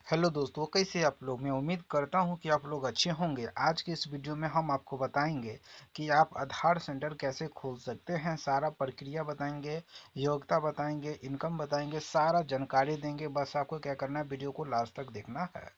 Hello दोस्तों, कैसे आप लोग। मैं उम्मीद करता हूं कि आप लोग अच्छे होंगे। आज के इस वीडियो में हम आपको बताएंगे कि आप आधार सेंटर कैसे खोल सकते हैं। सारा प्रक्रिया बताएंगे, योग्यता बताएंगे, इनकम बताएंगे, सारा जानकारी देंगे। बस आपको क्या करना है, वीडियो को लास्ट तक देखना है,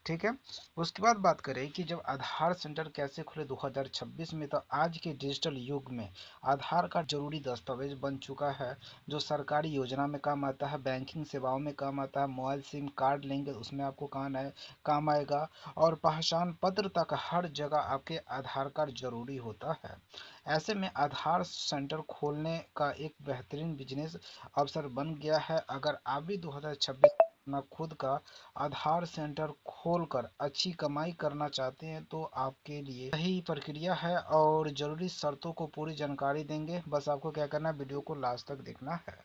ठीक है। उसके बाद बात करें कि जब आधार सेंटर कैसे खुले 2026 में, तो आज के डिजिटल युग में आधार कार्ड जरूरी दस्तावेज बन चुका है, जो सरकारी योजना में काम आता है, बैंकिंग सेवाओं में काम आता है। मोबाइल सिम कार्ड लेंगे उसमें आपको काम आएगा, और पहचान पत्र तक हर जगह आपके आधार कार्ड जरूरी होता है। ऐसे में आधार सेंटर खोलने का एक बेहतरीन बिजनेस अवसर बन गया है। अगर आप भी 2026 अपना खुद का आधार सेंटर खोलकर अच्छी कमाई करना चाहते हैं, तो आपके लिए सही प्रक्रिया है और जरूरी शर्तों को पूरी जानकारी देंगे। बस आपको क्या करना है, वीडियो को लास्ट तक देखना है,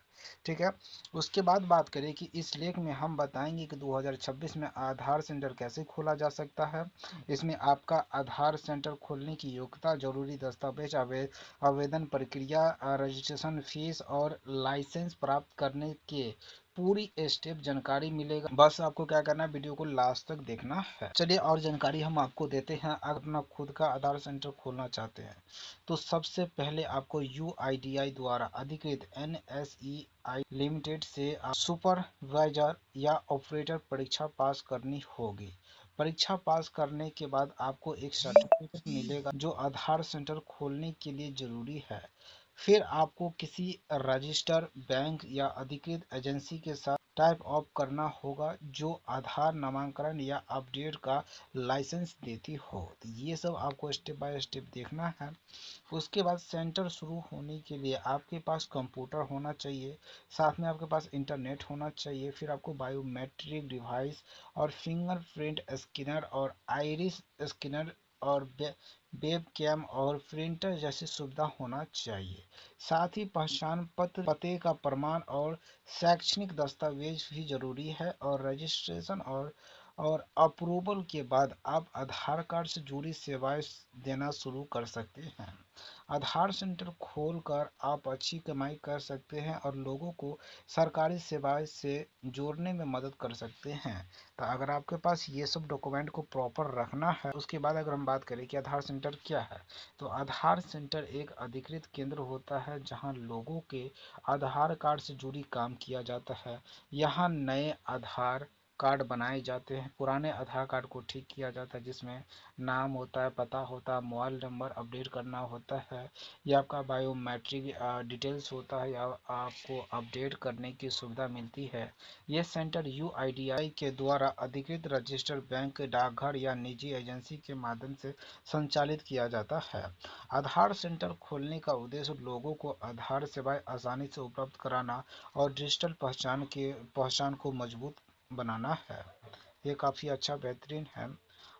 ठीक है। उसके बाद बात करें कि इस लेख में हम बताएंगे कि 2026 में आधार सेंटर कैसे खोला जा सकता है। इसमें आपका आधार सेंटर खोलने की योग्यता, जरूरी दस्तावेज, आवेदन प्रक्रिया, रजिस्ट्रेशन फीस और लाइसेंस प्राप्त करने के पूरी स्टेप जानकारी मिलेगा। बस आपको क्या करना है, वीडियो को लास्ट तक देखना है। चलिए और जानकारी हम आपको देते हैं। अगर अपना खुद का आधार सेंटर खोलना चाहते हैं, तो सबसे पहले आपको UIDAI द्वारा अधिकृत NSEI लिमिटेड से सुपरवाइजर या ऑपरेटर परीक्षा पास करनी होगी। परीक्षा पास करने के बाद आपको एक सर्टिफिकेट मिलेगा, जो आधार सेंटर खोलने के लिए जरूरी है। फिर आपको किसी रजिस्टर बैंक या अधिकृत एजेंसी के साथ टाइप अप करना होगा, जो आधार नामांकन या अपडेट का लाइसेंस देती हो। तो ये सब आपको स्टेप बाय स्टेप देखना है। उसके बाद सेंटर शुरू होने के लिए आपके पास कंप्यूटर होना चाहिए, साथ में आपके पास इंटरनेट होना चाहिए। फिर आपको बायोमेट्रिक डिवाइस और फिंगरप्रिंट स्कैनर और आइरिस स्कैनर और वेब कैम और प्रिंटर जैसी सुविधा होना चाहिए। साथ ही पहचान पत्र, पते का प्रमाण और शैक्षणिक दस्तावेज भी जरूरी है। और रजिस्ट्रेशन और अप्रूवल के बाद आप आधार कार्ड से जुड़ी सेवाएं देना शुरू कर सकते हैं। आधार सेंटर खोलकर आप अच्छी कमाई कर सकते हैं और लोगों को सरकारी सेवाएं से जोड़ने में मदद कर सकते हैं। तो अगर आपके पास ये सब डॉक्यूमेंट को प्रॉपर रखना है। उसके बाद अगर हम बात करें कि आधार सेंटर क्या है, तो आधार सेंटर एक अधिकृत केंद्र होता है, जहां लोगों के आधार कार्ड से जुड़ी काम किया जाता है। यहाँ नए आधार कार्ड बनाए जाते हैं, पुराने आधार कार्ड को ठीक किया जाता है, जिसमें नाम होता है, पता होता है, मोबाइल नंबर अपडेट करना होता है, या आपका बायोमेट्रिक डिटेल्स होता है, या आपको अपडेट करने की सुविधा मिलती है। यह सेंटर UIDAI के द्वारा अधिकृत रजिस्टर्ड बैंक, डाकघर या निजी एजेंसी के माध्यम से संचालित किया जाता है। आधार सेंटर खोलने का उद्देश्य लोगों को आधार सेवाएं आसानी से उपलब्ध कराना और डिजिटल पहचान को मजबूत बनाना है। ये काफ़ी अच्छा बेहतरीन है।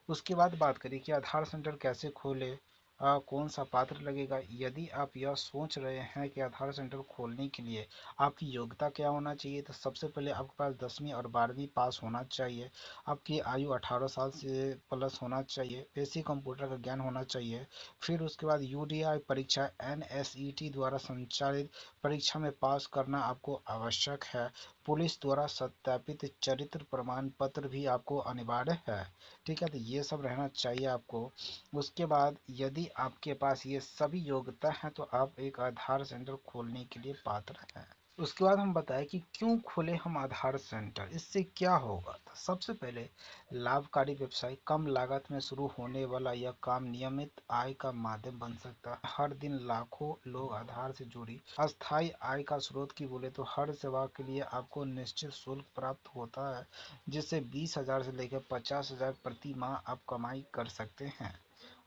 उसके बाद बात करें कि आधार सेंटर कैसे खोले, कौन सा पात्र लगेगा। यदि आप यह सोच रहे हैं कि आधार सेंटर खोलने के लिए आपकी योग्यता क्या होना चाहिए, तो सबसे पहले आपके पास 10वीं और 12वीं पास होना चाहिए। आपकी आयु 18 साल से प्लस होना चाहिए। बेसिक कंप्यूटर का ज्ञान होना चाहिए। फिर उसके बाद UDI परीक्षा NSET द्वारा संचालित परीक्षा में पास करना आपको आवश्यक है। पुलिस द्वारा सत्यापित चरित्र प्रमाण पत्र भी आपको अनिवार्य है, ठीक है। तो ये सब रहना चाहिए आपको। उसके बाद यदि आपके पास ये सभी योग्यता है, तो आप एक आधार सेंटर खोलने के लिए पात्र हैं। उसके बाद हम बताएं कि क्यों खोले हम आधार सेंटर, इससे क्या होगा। तो सबसे पहले लाभकारी व्यवसाय, कम लागत में शुरू होने वाला यह काम नियमित आय का माध्यम बन सकता है। हर दिन लाखों लोग आधार से जुड़ी अस्थायी आय का स्रोत की बोले तो हर सेवा के लिए आपको निश्चित शुल्क प्राप्त होता है, जिससे 20,000 से लेकर 50,000 प्रति माह आप कमाई कर सकते हैं।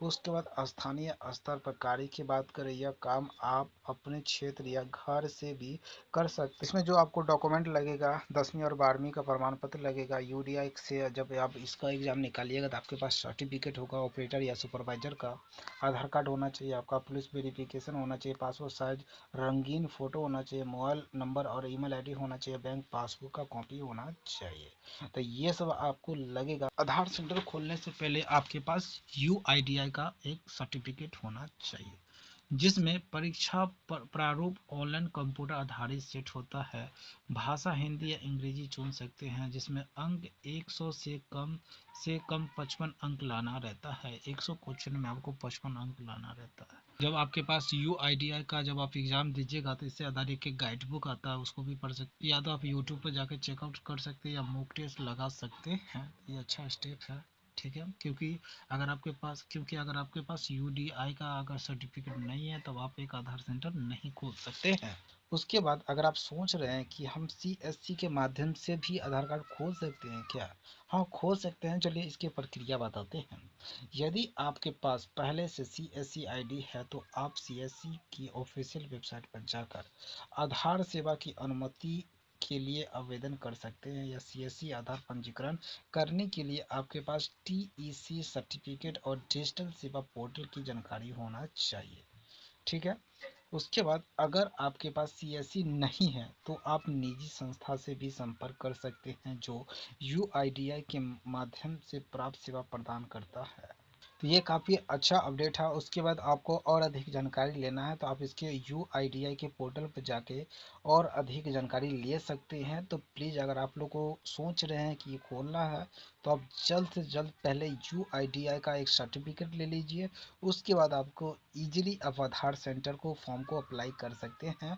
उसके बाद स्थानीय स्तर पर कार्य की बात करें, यह काम आप अपने क्षेत्र या घर से भी कर सकते हैं। इसमें जो आपको डॉक्यूमेंट लगेगा, 10वीं और 12वीं का प्रमाण पत्र लगेगा। UDI से जब आप इसका एग्जाम निकालिएगा, तो आपके पास सर्टिफिकेट होगा ऑपरेटर या सुपरवाइजर का। आधार कार्ड होना चाहिए आपका, पुलिस वेरिफिकेशन होना चाहिए, पासपोर्ट साइज रंगीन फोटो होना चाहिए, मोबाइल नंबर और ईमेल आईडी होना चाहिए, बैंक पासबुक का कॉपी होना चाहिए। तो ये सब आपको लगेगा। आधार सेंटर खोलने से पहले आपके पास UIDAI का एक सर्टिफिकेट होना चाहिए। जिसमें परीक्षा प्रारूप ऑनलाइन कंप्यूटर आधारित सेट होता है। भाषा हिंदी या अंग्रेजी चुन सकते हैं, जिसमें अंक 100 से कम 55 अंक लाना रहता है। 100 क्वेश्चन में आपको 55 अंक लाना रहता है। जब आपके पास UIDI का जब आप एग्जाम दीजिएगा तो इससे आधारित एक गाइड बुक आता है, उसको भी पढ़ सकते, या तो आप यूट्यूब पर जाकर चेकआउट कर सकते हैं या मॉक टेस्ट लगा सकते हैं। ये अच्छा स्टेप है, ठीक है। क्योंकि अगर आपके पास UDI का अगर सर्टिफिकेट नहीं है तब आप एक आधार सेंटर नहीं खोल सकते हैं। उसके बाद अगर आप सोच रहे हैं कि हम CSC के माध्यम से भी आधार कार्ड खोल सकते हैं क्या? हाँ, खोल सकते हैं। चलिए इसकी प्रक्रिया बताते हैं। यदि आपके पास पहले से CSC ID है तो आप CSC की ऑफिशियल वेबसाइट पर जाकर आधार सेवा की अनुमति के लिए आवेदन कर सकते हैं, या CSC आधार पंजीकरण करने के लिए आपके पास TEC सर्टिफिकेट और डिजिटल सेवा पोर्टल की जानकारी होना चाहिए, ठीक है। उसके बाद अगर आपके पास CSC नहीं है तो आप निजी संस्था से भी संपर्क कर सकते हैं जो UIDI के माध्यम से प्राप्त सेवा प्रदान करता है। तो ये काफ़ी अच्छा अपडेट है। उसके बाद आपको और अधिक जानकारी लेना है तो आप इसके UIDI के पोर्टल पर जाके और अधिक जानकारी ले सकते हैं। तो प्लीज़ अगर आप लोग को सोच रहे हैं कि ये खोलना है तो आप जल्द से जल्द पहले UIDI का एक सर्टिफिकेट ले लीजिए। उसके बाद आपको ईजिली आप आधार सेंटर को फॉर्म को अप्लाई कर सकते हैं।